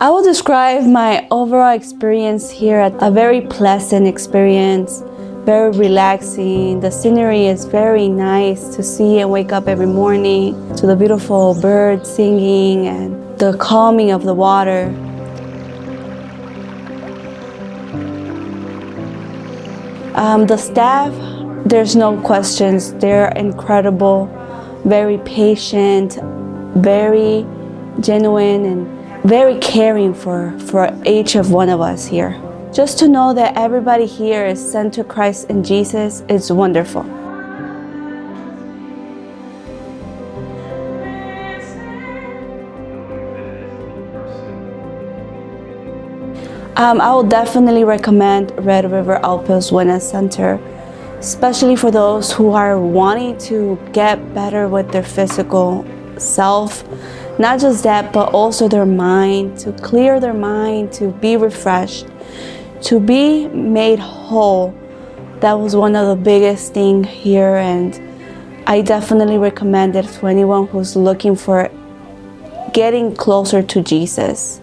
I will describe my overall experience here as a very pleasant experience, very relaxing. The scenery is very nice to see and wake up every morning to the beautiful birds singing and the calming of the water. The staff, there's no questions. They're incredible, very patient, very genuine, and very caring for each of one of us here. Just to know that everybody here is sent to Christ and Jesus is wonderful. I will definitely recommend Red River Outpost Wellness Center, especially for those who are wanting to get better with their physical self. Not just that, but also their mind, to clear their mind, to be refreshed, to be made whole. That was one of the biggest things here, and I definitely recommend it to anyone who's looking for getting closer to Jesus.